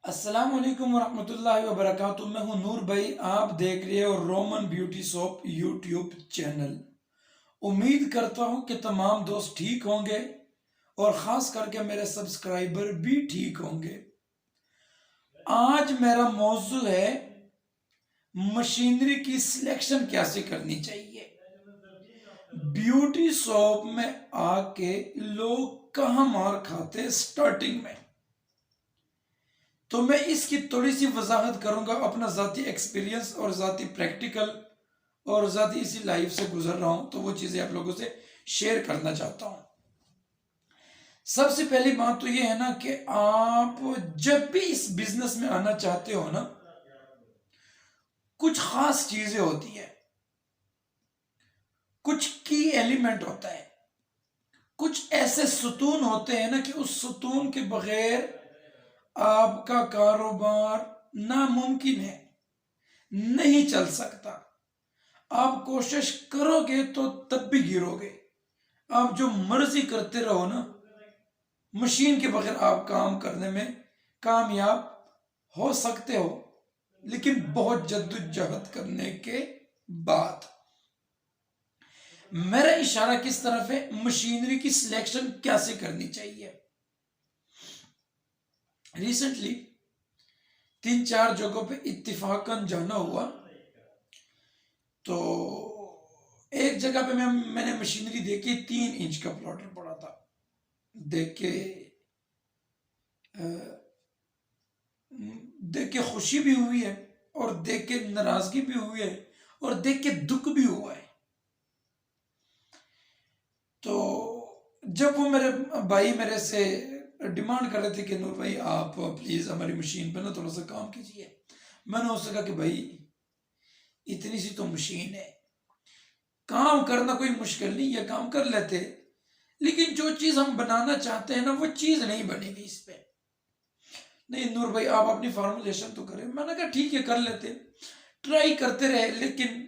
السلام علیکم ورحمۃ اللہ وبرکاتہ۔ میں ہوں نور بھائی، آپ دیکھ رہے ہو Roman beauty soap YouTube channel. امید کرتا ہوں کہ تمام دوست ٹھیک ہوں گے اور خاص کر کے میرے سبسکرائبر بھی ٹھیک ہوں گے۔ آج میرا موضوع ہے مشینری کی سلیکشن کیسے کرنی چاہیے۔ بیوٹی سوپ میں آ کے لوگ کہاں مار کھاتے سٹارٹنگ میں، تو میں اس کی تھوڑی سی وضاحت کروں گا۔ اپنا ذاتی ایکسپیرینس اور ذاتی پریکٹیکل اور ذاتی اسی لائف سے گزر رہا ہوں، تو وہ چیزیں آپ لوگوں سے شیئر کرنا چاہتا ہوں۔ سب سے پہلی بات تو یہ ہے نا کہ آپ جب بھی اس بزنس میں آنا چاہتے ہو نا، کچھ خاص چیزیں ہوتی ہیں، کچھ کی ایلیمنٹ ہوتا ہے، کچھ ایسے ستون ہوتے ہیں نا کہ اس ستون کے بغیر آپ کا کاروبار ناممکن ہے، نہیں چل سکتا۔ آپ کوشش کرو گے تو تب بھی گرو گے۔ آپ جو مرضی کرتے رہو نا، مشین کے بغیر آپ کام کرنے میں کامیاب ہو سکتے ہو، لیکن بہت جدوجہد کرنے کے بعد۔ میرا اشارہ کس طرف ہے؟ مشینری کی سلیکشن کیسے کرنی چاہیے۔ ریسنٹلی 3-4 جگہوں پہ اتفاقاً جانا ہوا، تو ایک جگہ پہ میں نے مشینری دیکھی، 3 انچ کا پلاٹر پڑا تھا۔ دیکھ کے خوشی بھی ہوئی ہے، اور دیکھ کے ناراضگی بھی ہوئی ہے، اور دیکھ کے دکھ بھی ہوا ہے۔ تو جب وہ میرے بھائی میرے سے ڈیمانڈ کر رہے تھے کہ نور بھائی آپ پلیز ہماری مشین پہ نا تھوڑا سا کام کیجیے، میں نے اس سے کہا کہ بھائی اتنی سی تو مشین ہے، کام کرنا کوئی مشکل نہیں، یہ کام کر لیتے، لیکن جو چیز ہم بنانا چاہتے ہیں نا وہ چیز نہیں بنے گی اس پہ۔ نہیں نور بھائی آپ اپنی فارمولیشن تو کریں۔ میں نے کہا ٹھیک ہے کر لیتے، ٹرائی کرتے رہے، لیکن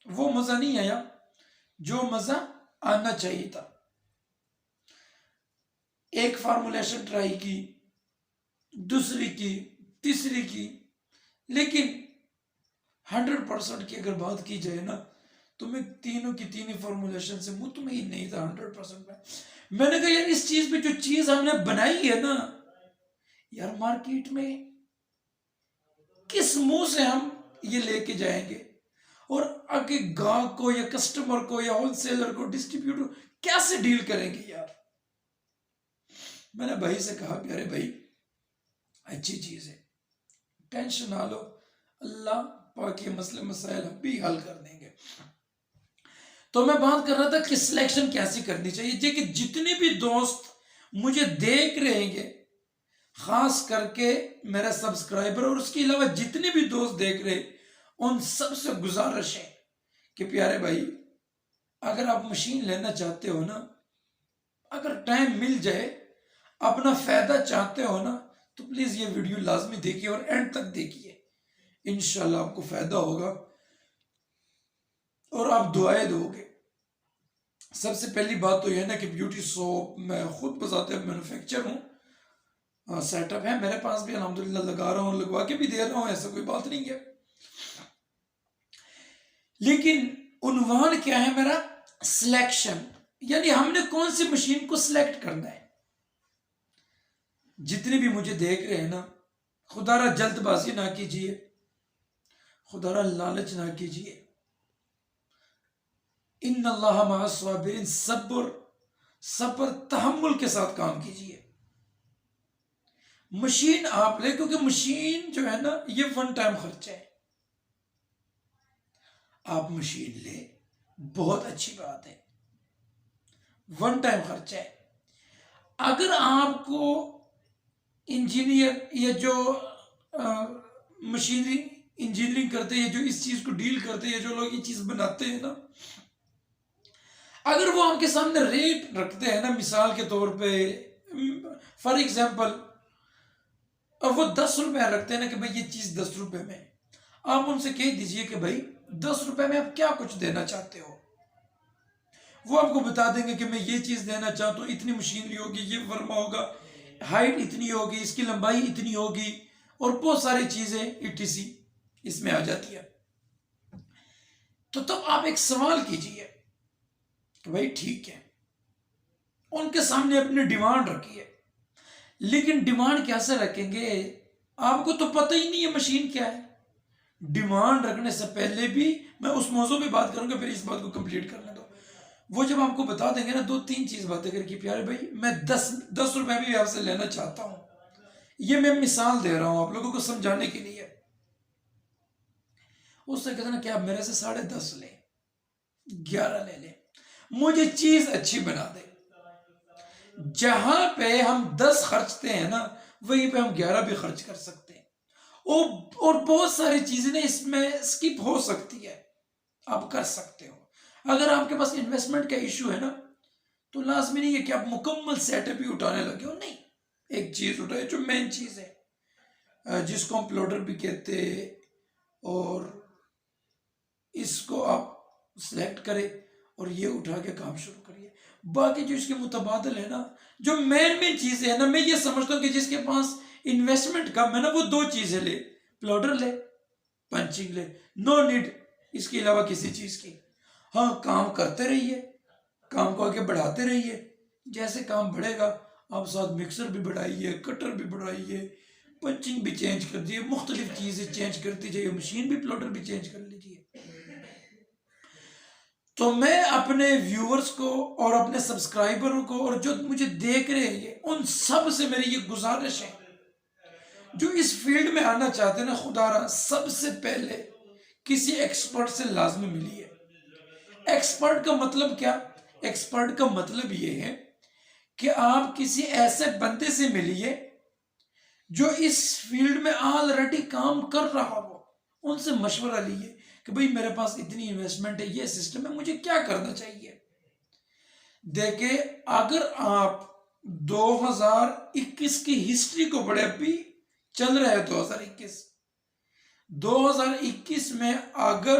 وہ مزہ نہیں آیا جو مزہ آنا چاہیے تھا۔ ایک فارمولیشن ٹرائی کی، دوسری کی، تیسری کی، لیکن 100% کی اگر بات کی جائے نا تو میں تینوں کی تینوں فارمولیشن سے مطمئن نہیں تھا 100% میں نے کہا یار اس چیز پہ جو چیز ہم نے بنائی ہے نا یار، مارکیٹ میں کس منہ سے ہم یہ لے کے جائیں گے، اور آگے گاہک کو یا کسٹمر کو یا ہول سیلر کو ڈسٹریبیوٹر کیسے ڈیل کریں گے یار۔ میں نے بھائی سے کہا پیارے بھائی اچھی چیز ہے، ٹینشن نہ لو، اللہ پاک یہ مسئلے مسائل بھی حل کر دیں گے۔ تو میں بات کر رہا تھا کہ سلیکشن کیسی کرنی چاہیے، کہ جتنے بھی دوست مجھے دیکھ رہے ہیں، خاص کر کے میرا سبسکرائبر اور اس کے علاوہ جتنے بھی دوست دیکھ رہے، ان سب سے گزارش ہے کہ پیارے بھائی اگر آپ مشین لینا چاہتے ہو نا، اگر ٹائم مل جائے، اپنا فائدہ چاہتے ہو نا، تو پلیز یہ ویڈیو لازمی دیکھیے اور اینڈ تک دیکھیے، انشاءاللہ آپ کو فائدہ ہوگا اور آپ دعائیں دو گے۔ سب سے پہلی بات تو یہ نا کہ بیوٹی سوپ میں خود بذات مینوفیکچر ہوں، سیٹ اپ ہے میرے پاس بھی الحمدللہ، لگا رہا ہوں، لگوا کے بھی دے رہا ہوں، ایسا کوئی بات نہیں ہے۔ لیکن عنوان کیا ہے میرا؟ سلیکشن، یعنی ہم نے کون سی مشین کو سلیکٹ کرنا ہے۔ جتنے بھی مجھے دیکھ رہے ہیں نا، خدا را جلد بازی نہ کیجیے، خدا را لالچ نہ کیجیے، ان اللہ مع الصابرین، صبر تحمل کے ساتھ کام کیجیے۔ مشین آپ لے، کیونکہ مشین جو ہے نا یہ ون ٹائم خرچہ ہے۔ آپ مشین لے، بہت اچھی بات ہے، ون ٹائم خرچہ ہے۔ اگر آپ کو انجینئر یا جو مشینری انجینئرنگ کرتے ہیں، جو اس چیز کو ڈیل کرتے ہیں، جو لوگ یہ چیز بناتے ہیں نا، اگر وہ آپ کے سامنے ریٹ رکھتے ہیں نا، مثال کے طور پہ فار ایگزامپل وہ 10 روپے رکھتے ہیں نا کہ بھائی یہ چیز 10 روپے میں، آپ ان سے کہہ دیجئے کہ بھائی 10 روپے میں آپ کیا کچھ دینا چاہتے ہو، وہ آپ کو بتا دیں گے کہ میں یہ چیز دینا چاہتا ہوں، اتنی مشینری ہوگی، یہ ورما ہوگا، ہائٹ اتنی ہوگی، اس کی لمبائی اتنی ہوگی، اور بہت ساری چیزیں ETC اس میں آ جاتی ہے. تو تب آپ ایک سوال کیجئے کہ بھائی ٹھیک ہے، ان کے سامنے اپنی ڈیمانڈ رکھیے، لیکن ڈیمانڈ کیسے رکھیں گے؟ آپ کو تو پتہ ہی نہیں ہے مشین کیا ہے. ڈیمانڈ رکھنے سے پہلے بھی میں اس موضوع پہ بات کروں گا، پھر اس بات کو کمپلیٹ کرنے دو. وہ جب آپ کو بتا دیں گے نا 2-3 چیز باتیں کر کے، پیارے بھائی میں 10 روپے بھی آپ سے لینا چاہتا ہوں، یہ میں مثال دے رہا ہوں آپ لوگوں کو سمجھانے کے لیے. اس سے کہتے نا کہ آپ میرے سے 10.5 لیں، 11 لے لیں، مجھے چیز اچھی بنا دے. جہاں پہ ہم 10 خرچتے ہیں نا، وہیں پہ ہم 11 بھی خرچ کر سکتے ہیں. اور بہت ساری چیزیں نا اس میں سکپ ہو سکتی ہے، آپ کر سکتے ہو. اگر آپ کے پاس انویسٹمنٹ کا ایشو ہے نا، تو لازمی نہیں ہے کہ آپ مکمل سیٹ اپ ہی اٹھانے لگے ہو. نہیں، ایک چیز اٹھائے جو مین چیز ہے، جس کو ہم پلوڈر بھی کہتے ہیں، اور اس کو آپ سلیکٹ کرے اور یہ اٹھا کے کام شروع کریے. باقی جو اس کے متبادل ہے نا، جو مین چیزیں ہیں نا، میں یہ سمجھتا ہوں کہ جس کے پاس انویسٹمنٹ کم ہے نا، وہ 2 چیزیں لے، پلوڈر لے، پنچنگ لے، نو نیڈ اس کے علاوہ کسی چیز کی. ہاں، کام کرتے رہیے، کام کو آگے بڑھاتے رہیے. جیسے کام بڑھے گا آپ ساتھ مکسر بھی بڑھائیے، کٹر بھی بڑھائیے، پنچنگ بھی چینج کر دیئے، مختلف چیزیں چینج کرتی جائیے، مشین بھی پلوڈر بھی چینج کر لیجیے. تو میں اپنے ویورز کو اور اپنے سبسکرائبروں کو اور جو مجھے دیکھ رہے ہیں ان سب سے میری یہ گزارش ہے، جو اس فیلڈ میں آنا چاہتے ہیں نا، خدا را سب سے پہلے کسی ایکسپرٹ سے لازمی ملیے. ایکسپرٹ کا مطلب کیا؟ ایکسپرٹ کا مطلب یہ ہے کہ آپ کسی ایسے بندے سے ملیے جو اس فیلڈ میں آلریڈی کام کر رہا ہو. ان سے مشورہ لیجیے کہ بھئی میرے پاس اتنی انویسٹمنٹ ہے، یہ سسٹم ہے، مجھے کیا کرنا چاہیے. دیکھیں، اگر آپ 2021 کی ہسٹری کو بڑے، ابھی چل رہا ہے 2021 میں اگر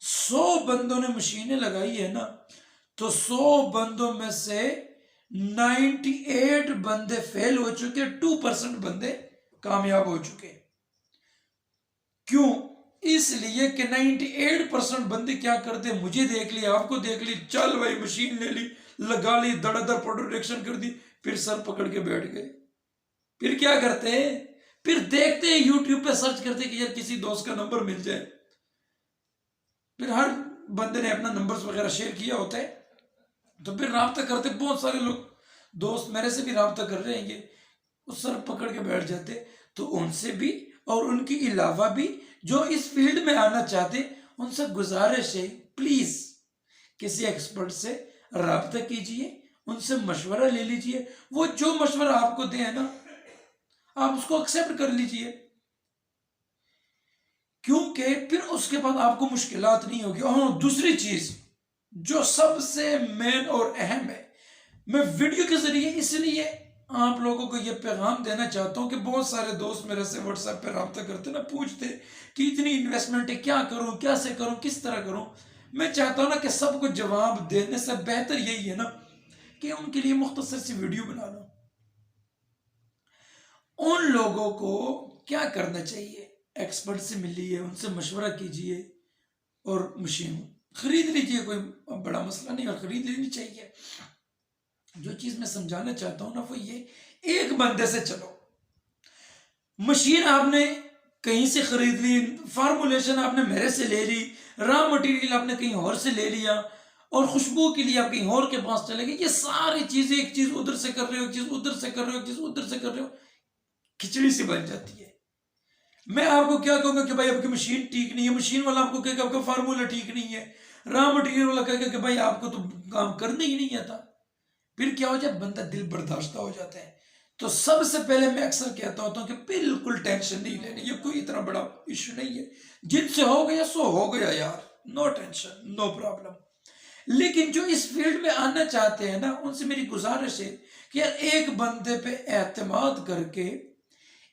100 بندوں نے مشینیں لگائی ہے نا، تو 100 بندوں میں سے 98 بندے فیل ہو چکے، 2% بندے کامیاب ہو چکے. کیوں؟ اس لیے کہ 98% بندے کیا کرتے، مجھے دیکھ لی، آپ کو دیکھ لی، چل بھائی مشین لے لی، لگا لی، دڑ پروڈکشن کر دی، پھر سر پکڑ کے بیٹھ گئے. پھر کیا کرتے ہیں؟ پھر دیکھتے ہیں یوٹیوب پہ سرچ کرتے کہ یار کسی دوست کا نمبر مل جائے. پھر ہر بندے نے اپنا نمبرز وغیرہ شیئر کیا ہوتا ہے، تو پھر رابطہ کرتے. بہت سارے لوگ دوست میرے سے بھی رابطہ کر رہے ہیں، یہ سر پکڑ کے بیٹھ جاتے. تو ان سے بھی اور ان کے علاوہ بھی جو اس فیلڈ میں آنا چاہتے، ان سے گزارش ہے پلیز کسی ایکسپرٹ سے رابطہ کیجئے، ان سے مشورہ لے لیجئے. وہ جو مشورہ آپ کو دیں نا، آپ اس کو ایکسپٹ کر لیجئے، کیونکہ پھر اس کے بعد آپ کو مشکلات نہیں ہوگی. ہاں، دوسری چیز جو سب سے مین اور اہم ہے، میں ویڈیو کے ذریعے اس لیے آپ لوگوں کو یہ پیغام دینا چاہتا ہوں کہ بہت سارے دوست میرے سے واٹس ایپ پہ رابطہ کرتے نا، پوچھتے کہ اتنی انویسٹمنٹ ہے، کیا کروں، کیسے کروں، کس طرح کروں. میں چاہتا ہوں نا کہ سب کو جواب دینے سے بہتر یہی ہے نا کہ ان کے لیے مختصر سی ویڈیو بنا لوں. ان لوگوں کو کیا کرنا چاہیے؟ ایکسپرٹ سے ملیے، ان سے مشورہ کیجئے اور مشین خرید لیجئے. کوئی بڑا مسئلہ نہیں، اور خرید لینی چاہیے. جو چیز میں سمجھانا چاہتا ہوں نا، وہ یہ، ایک بندے سے چلو. مشین آپ نے کہیں سے خرید لی، فارمولیشن آپ نے میرے سے لے لی، را مٹیریل آپ نے کہیں اور سے لے لیا، اور خوشبو کے لیے آپ کہیں اور کے پاس چلے گئے. یہ ساری چیزیں، ایک چیز ادھر سے کر رہے ہو، ایک چیز ادھر سے کر رہے ہو، ایک چیز ادھر سے کر رہے ہو، کھچڑی سی بن جاتی ہے. میں آپ کو کیا کہوں گا کہ بھائی آپ کی مشین ٹھیک نہیں ہے، مشین والا آپ کو کہے گا آپ کا فارمولا ٹھیک نہیں ہے، را مٹیریل والا کہے گا کہ بھائی آپ کو تو کام کرنا ہی نہیں آتا. پھر کیا ہو جائے؟ بندہ دل برداشتہ ہو جاتا ہے. تو سب سے پہلے میں اکثر کہتا ہوتا ہوں کہ بالکل ٹینشن نہیں لینی، یہ کوئی اتنا بڑا ایشو نہیں ہے، جن سے ہو گیا سو ہو گیا یار، نو ٹینشن، نو پرابلم. لیکن جو اس فیلڈ میں آنا چاہتے ہیں نا، ان سے میری گزارش ہے کہ یار ایک بندے پہ اعتماد کر کے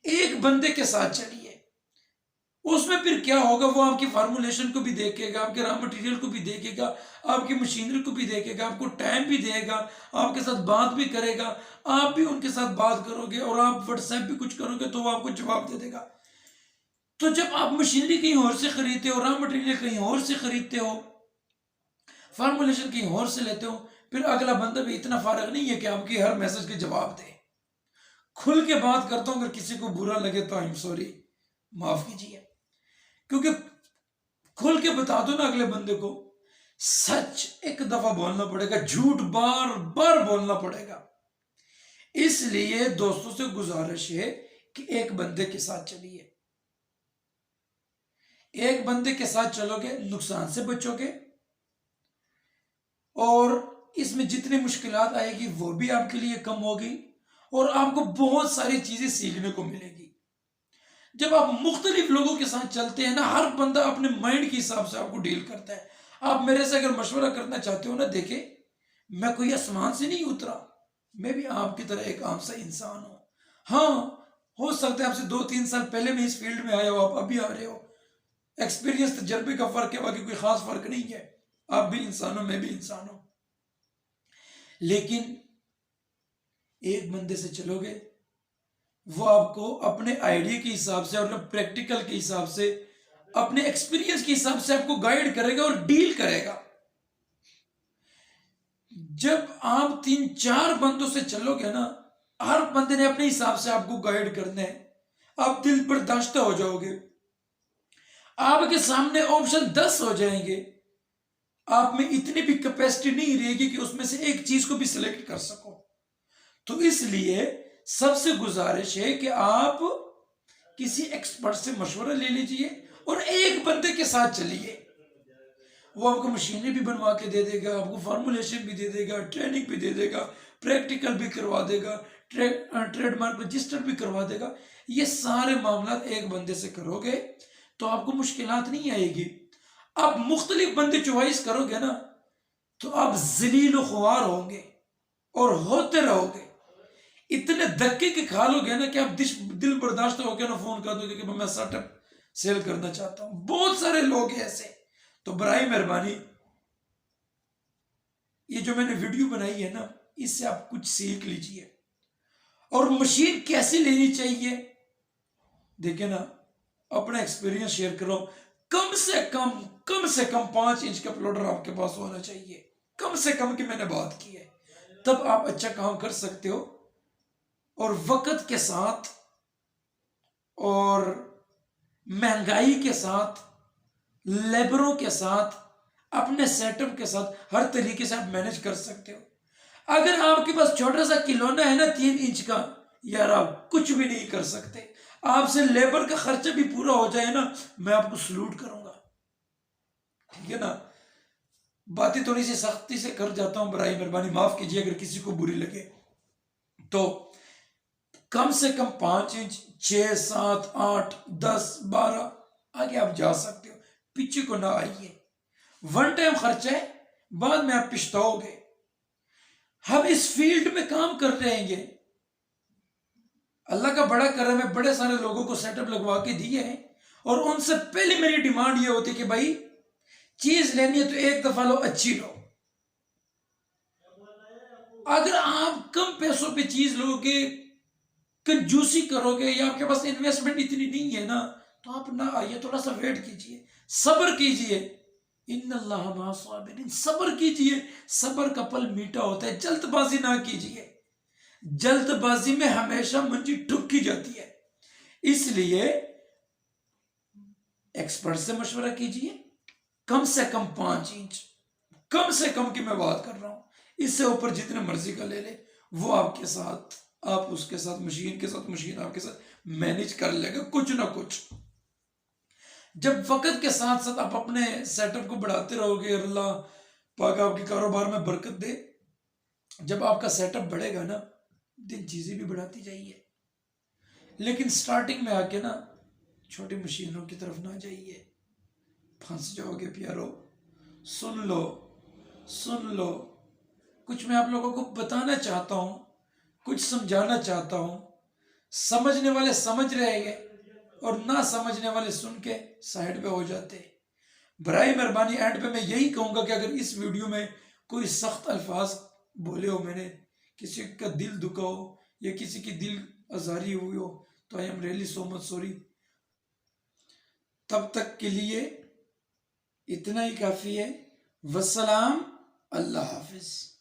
ایک بندے کے ساتھ چلیے. اس میں پھر کیا ہوگا، وہ آپ کی فارمولیشن کو بھی دیکھے گا، آپ کے را مٹیریل کو بھی دیکھے گا، آپ کی مشینری کو بھی دیکھے گا، آپ کو ٹائم بھی دے گا، آپ کے ساتھ بات بھی کرے گا، آپ بھی ان کے ساتھ بات کرو گے، اور آپ واٹس ایپ بھی کچھ کرو گے تو وہ آپ کو جواب دے دے گا۔ تو جب آپ مشینری کہیں اور سے خریدتے ہو، را مٹیریل کہیں اور سے خریدتے ہو، فارمولیشن کہیں اور سے لیتے ہو، پھر اگلا بندہ بھی اتنا فارغ نہیں ہے کہ آپ کی ہر میسج کے جواب دے۔ کھل کے بات کرتا ہوں، اگر کسی کو برا لگے تو I'm sorry، معاف کیجیے، کیونکہ کھل کے بتا دو نا اگلے بندے کو، سچ ایک دفعہ بولنا پڑے گا، جھوٹ بار بار بولنا پڑے گا۔ اس لیے دوستوں سے گزارش ہے کہ ایک بندے کے ساتھ چلیے، ایک بندے کے ساتھ چلو گے نقصان سے بچو گے، اور اس میں جتنی مشکلات آئے گی وہ بھی آپ کے لیے کم ہوگی، اور آپ کو بہت ساری چیزیں سیکھنے کو ملے گی۔ جب آپ مختلف لوگوں کے ساتھ چلتے ہیں نا، ہر بندہ اپنے مائنڈ کے حساب سے آپ کو ڈیل کرتا ہے۔ آپ میرے سے اگر مشورہ کرنا چاہتے ہو نا، دیکھیں میں کوئی آسمان سے نہیں اترا، میں بھی آپ کی طرح ایک عام سا انسان ہوں۔ ہاں ہو سکتا ہے آپ سے 2-3 سال پہلے میں اس فیلڈ میں آیا ہو، آپ ابھی آ رہے ہو، ایکسپیرینس تجربے کا فرق ہے، باقی کوئی خاص فرق نہیں ہے۔ آپ بھی انسان ہو، میں بھی انسان ہوں، لیکن ایک بندے سے چلو گے، وہ آپ کو اپنے آئیڈیا کے حساب سے اور پریکٹیکل کے حساب سے، اپنے ایکسپیرینس کے حساب سے آپ کو گائیڈ کرے گا اور ڈیل کرے گا۔ جب آپ 3-4 بندوں سے چلو گے نا، ہر بندے نے اپنے حساب سے آپ کو گائیڈ کرنا ہے، آپ دل برداشتہ ہو جاؤ گے، آپ کے سامنے آپشن 10 ہو جائیں گے، آپ میں اتنی بھی کیپیسٹی نہیں رہے گی کہ اس میں سے ایک چیز کو بھی سلیکٹ کر سکو۔ تو اس لیے سب سے گزارش ہے کہ آپ کسی ایکسپرٹ سے مشورہ لے لیجئے اور ایک بندے کے ساتھ چلیے، وہ آپ کو مشینری بھی بنوا کے دے دے گا، آپ کو فارمولیشن بھی دے دے گا، ٹریننگ بھی دے دے گا، پریکٹیکل بھی کروا دے گا، ٹریڈ مارک رجسٹر بھی کروا دے گا۔ یہ سارے معاملات ایک بندے سے کرو گے تو آپ کو مشکلات نہیں آئے گی۔ آپ مختلف بندے چوائس کرو گے نا تو آپ ذلیل و خوار ہوں گے اور ہوتے رہو گے، اتنے دھکے کے کھا لو گے نا کہ آپ دل برداشت ہو کے نا فون کر دو گے کہ میں سیٹ اپ سیل کرنا چاہتا ہوں۔ بہت سارے لوگ ہیں ایسے، تو برائے مہربانی یہ جو میں نے ویڈیو بنائی ہے نا، اس سے آپ کچھ سیکھ لیجئے۔ اور مشین کیسی لینی چاہیے، دیکھیں نا، اپنا ایکسپیرینس شیئر کرو، کم سے کم 5 انچ کا پلوڈر آپ کے پاس ہونا چاہیے، کم سے کم کی میں نے بات کی ہے، تب آپ اچھا کام کر سکتے ہو۔ اور وقت کے ساتھ اور مہنگائی کے ساتھ، لیبروں کے ساتھ، اپنے سیٹ اپ کے ساتھ ہر طریقے سے آپ مینج کر سکتے ہو۔ اگر آپ کے پاس چھوٹا سا کھلونا ہے نا 3 انچ کا، یار آپ کچھ بھی نہیں کر سکتے، آپ سے لیبر کا خرچہ بھی پورا ہو جائے نا، میں آپ کو سلوٹ کروں گا، ٹھیک ہے نا۔ باتیں تھوڑی سی سختی سے کر جاتا ہوں، برائے مہربانی معاف کیجیے اگر کسی کو بری لگے۔ تو کم سے کم 5 انچ، 6، 7، 8، 10، 12 آگے آپ جا سکتے ہو، پیچھے کو نہ آئیے۔ ون ٹائم خرچہ ہے، بعد میں آپ پچھتاؤ گے۔ ہم اس فیلڈ میں کام کر رہے ہیں، اللہ کا بڑا کرم ہے، بڑے سارے لوگوں کو سیٹ اپ لگوا کے دیے ہیں، اور ان سے پہلے میری ڈیمانڈ یہ ہوتی کہ بھائی چیز لینی ہے تو ایک دفعہ لو، اچھی لو۔ اگر آپ کم پیسوں پہ چیز لو گے، کنجوسی کرو گے، یا آپ کے پاس انویسٹمنٹ اتنی نہیں ہے نا، تو آپ نہ آئیے، تھوڑا سا ویٹ کیجئے، صبر کیجئے۔ ان اللہ مع الصابرین، صبر کیجئے، صبر کا پھل میٹھا ہوتا ہے، جلد بازی نہ کیجئے، جلد بازی میں ہمیشہ منجی ٹھکی جاتی ہے۔ اس لیے ایکسپرٹ سے مشورہ کیجئے، کم سے کم 5 انچ، کم سے کم کی میں بات کر رہا ہوں، اس سے اوپر جتنے مرضی کا لے لے، وہ آپ کے ساتھ، آپ اس کے ساتھ، مشین کے ساتھ، مشین آپ کے ساتھ مینج کر لے گا کچھ نہ کچھ۔ جب وقت کے ساتھ ساتھ آپ اپنے سیٹ اپ کو بڑھاتے رہو گے، اللہ پاک آپ کے کاروبار میں برکت دے، جب آپ کا سیٹ اپ بڑھے گا نا، دن چیزیں بھی بڑھاتی جائیے، لیکن سٹارٹنگ میں آ کے نا چھوٹی مشینوں کی طرف نہ جائیے، پھنس جاؤ گے پیارو۔ سن لو کچھ میں آپ لوگوں کو بتانا چاہتا ہوں، کچھ سمجھانا چاہتا ہوں، سمجھنے والے سمجھ رہے گے اور نہ سمجھنے والے سن کے سائڈ پہ ہو جاتے. برائے مہربانی اینڈ پہ میں یہی کہوں گا کہ اگر اس ویڈیو میں کوئی سخت الفاظ بولے ہو، میں نے کسی کا دل دکھا ہو یا کسی کی دل آزاری ہوئی ہو، تو I am really so much sorry. تب تک کے لیے اتنا ہی کافی ہے. والسلام. اللہ حافظ.